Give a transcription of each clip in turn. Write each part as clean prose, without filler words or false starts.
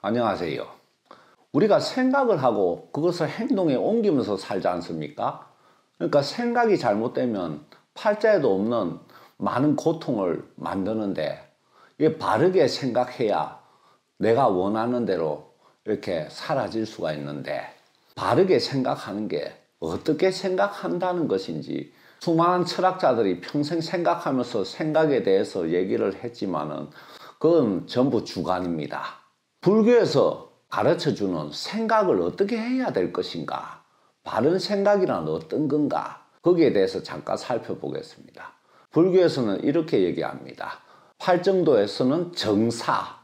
안녕하세요. 우리가 생각을 하고 그것을 행동에 옮기면서 살지 않습니까? 그러니까 생각이 잘못되면 팔자에도 없는 많은 고통을 만드는데, 이게 바르게 생각해야 내가 원하는 대로 이렇게 사라질 수가 있는데, 바르게 생각하는 게 어떻게 생각한다는 것인지 수많은 철학자들이 평생 생각하면서 생각에 대해서 얘기를 했지만은 그건 전부 주관입니다. 불교에서 가르쳐주는 생각을 어떻게 해야 될 것인가, 바른 생각이란 어떤 건가, 거기에 대해서 잠깐 살펴보겠습니다. 불교에서는 이렇게 얘기합니다. 팔정도에서는 정사,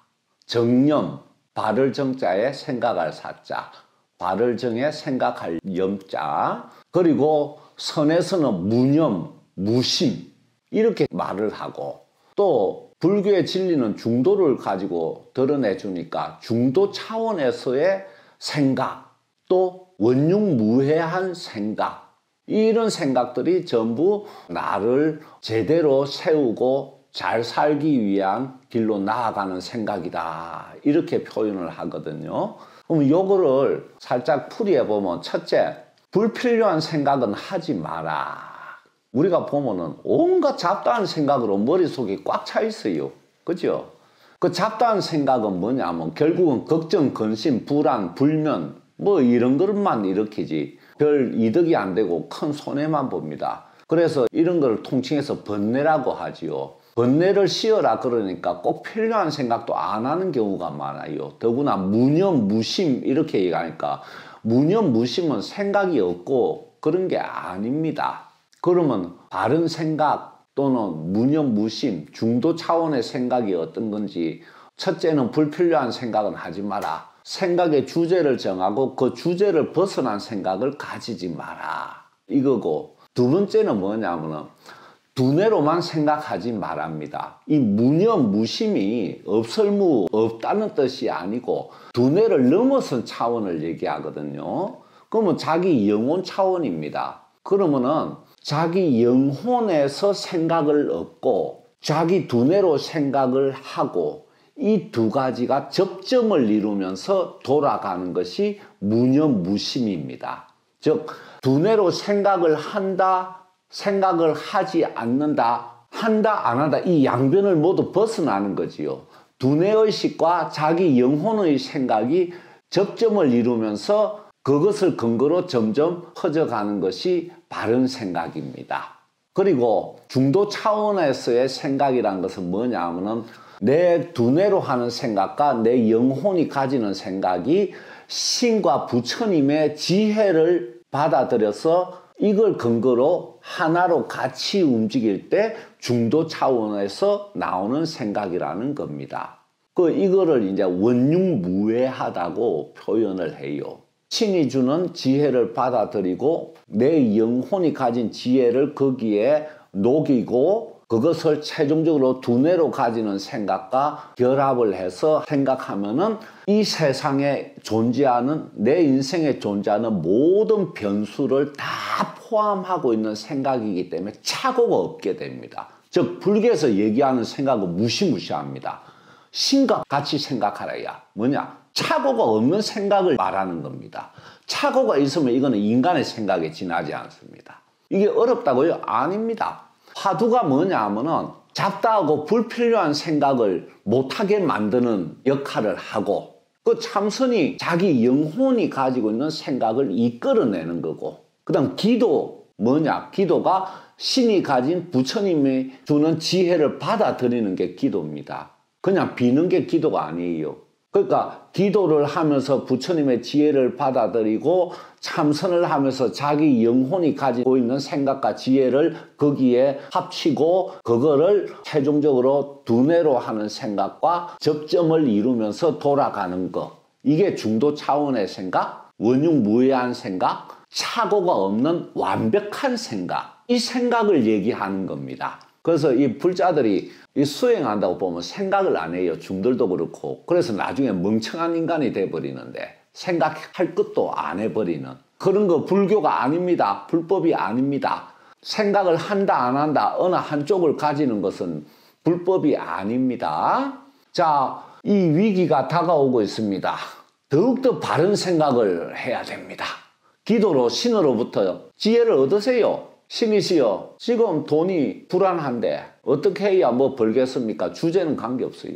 정념, 발을 정자에 생각할 사자, 발을 정에 생각할 염자, 그리고 선에서는 무념, 무심, 이렇게 말을 하고, 또 불교의 진리는 중도를 가지고 드러내 주니까 중도 차원에서의 생각, 또 원흉무해한 생각, 이런 생각들이 전부 나를 제대로 세우고 잘 살기 위한 길로 나아가는 생각이다, 이렇게 표현을 하거든요. 그럼 요거를 살짝 풀이해보면, 첫째, 불필요한 생각은 하지 마라. 우리가 보면은 온갖 잡다한 생각으로 머릿속이 꽉 차 있어요. 그죠? 그 잡다한 생각은 뭐냐면 결국은 걱정, 근심, 불안, 불면 뭐 이런 것만 일으키지 별 이득이 안 되고 큰 손해만 봅니다. 그래서 이런 걸 통칭해서 번뇌라고 하지요. 번뇌를 씌어라 그러니까 꼭 필요한 생각도 안 하는 경우가 많아요. 더구나 무념, 무심 이렇게 얘기하니까, 무념, 무심은 생각이 없고 그런 게 아닙니다. 그러면 바른 생각 또는 무념, 무심, 중도 차원의 생각이 어떤 건지, 첫째는 불필요한 생각은 하지 마라. 생각의 주제를 정하고 그 주제를 벗어난 생각을 가지지 마라, 이거고, 두 번째는 뭐냐면은 두뇌로만 생각하지 말랍니다. 이 무념, 무심이 없을무 없다는 뜻이 아니고 두뇌를 넘어선 차원을 얘기하거든요. 그러면 자기 영혼 차원입니다. 그러면은 자기 영혼에서 생각을 얻고 자기 두뇌로 생각을 하고, 이 두 가지가 접점을 이루면서 돌아가는 것이 무념무심입니다. 즉 두뇌로 생각을 한다, 생각을 하지 않는다, 한다 안 한다, 이 양변을 모두 벗어나는 거지요. 두뇌의식과 자기 영혼의 생각이 접점을 이루면서 그것을 근거로 점점 커져가는 것이 바른 생각입니다. 그리고 중도 차원에서의 생각이란 것은 뭐냐 하면은 내 두뇌로 하는 생각과 내 영혼이 가지는 생각이 신과 부처님의 지혜를 받아들여서 이걸 근거로 하나로 같이 움직일 때 중도 차원에서 나오는 생각이라는 겁니다. 이거를 이제 원흉무해하다고 표현을 해요. 신이 주는 지혜를 받아들이고 내 영혼이 가진 지혜를 거기에 녹이고 그것을 최종적으로 두뇌로 가지는 생각과 결합을 해서 생각하면은 이 세상에 존재하는, 내 인생에 존재하는 모든 변수를 다 포함하고 있는 생각이기 때문에 착오가 없게 됩니다. 즉 불교에서 얘기하는 생각은 무시무시합니다. 신과 같이 생각하라야 뭐냐? 착오가 없는 생각을 말하는 겁니다. 착오가 있으면 이거는 인간의 생각에 지나지 않습니다. 이게 어렵다고요? 아닙니다. 화두가 뭐냐 하면은 잡다하고 불필요한 생각을 못하게 만드는 역할을 하고, 그 참선이 자기 영혼이 가지고 있는 생각을 이끌어내는 거고, 그 다음 기도 뭐냐? 기도가 신이 가진 부처님이 주는 지혜를 받아들이는 게 기도입니다. 그냥 비는 게 기도가 아니에요. 그러니까 기도를 하면서 부처님의 지혜를 받아들이고 참선을 하면서 자기 영혼이 가지고 있는 생각과 지혜를 거기에 합치고 그거를 최종적으로 두뇌로 하는 생각과 접점을 이루면서 돌아가는 것, 이게 중도 차원의 생각, 원흉무해한 생각, 착오가 없는 완벽한 생각, 이 생각을 얘기하는 겁니다. 그래서 이 불자들이 이 수행한다고 보면 생각을 안 해요. 중들도 그렇고. 그래서 나중에 멍청한 인간이 돼버리는데 생각할 것도 안 해버리는 그런 거 불교가 아닙니다. 불법이 아닙니다. 생각을 한다 안 한다 어느 한쪽을 가지는 것은 불법이 아닙니다. 자, 이 위기가 다가오고 있습니다. 더욱더 바른 생각을 해야 됩니다. 기도로 신으로부터 지혜를 얻으세요. 신이시여, 지금 돈이 불안한데 어떻게 해야 뭐 벌겠습니까? 주제는 관계없어요.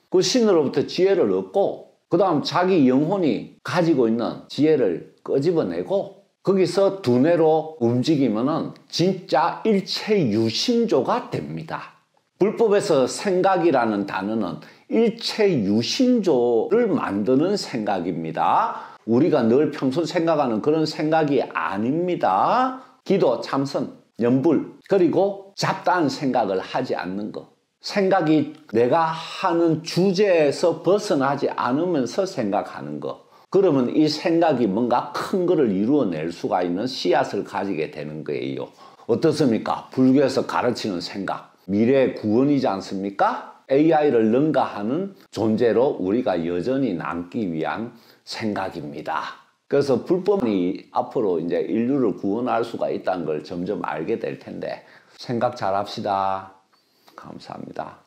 그 신으로부터 지혜를 얻고 그 다음 자기 영혼이 가지고 있는 지혜를 끄집어내고 거기서 두뇌로 움직이면은 진짜 일체 유심조가 됩니다. 불법에서 생각이라는 단어는 일체 유심조를 만드는 생각입니다. 우리가 늘 평소 생각하는 그런 생각이 아닙니다. 기도, 참선, 염불, 그리고 잡다한 생각을 하지 않는 것. 생각이 내가 하는 주제에서 벗어나지 않으면서 생각하는 것. 그러면 이 생각이 뭔가 큰 거를 이루어낼 수가 있는 씨앗을 가지게 되는 거예요. 어떻습니까? 불교에서 가르치는 생각. 미래의 구원이지 않습니까? AI를 능가하는 존재로 우리가 여전히 남기 위한 생각입니다. 그래서 불법이 앞으로 이제 인류를 구원할 수가 있다는 걸 점점 알게 될 텐데 생각 잘 합시다. 감사합니다.